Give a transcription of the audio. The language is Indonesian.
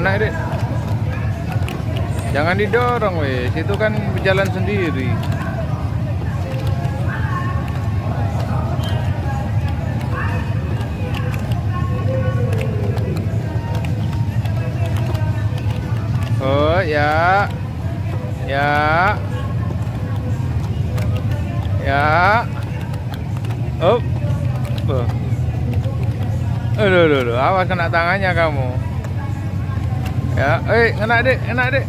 naik dek. Jangan didorong wes, itu kan berjalan sendiri. Oh ya, ya, ya. Oh, aduh, awas kena tangannya kamu. Ya, kena dek, kena dek.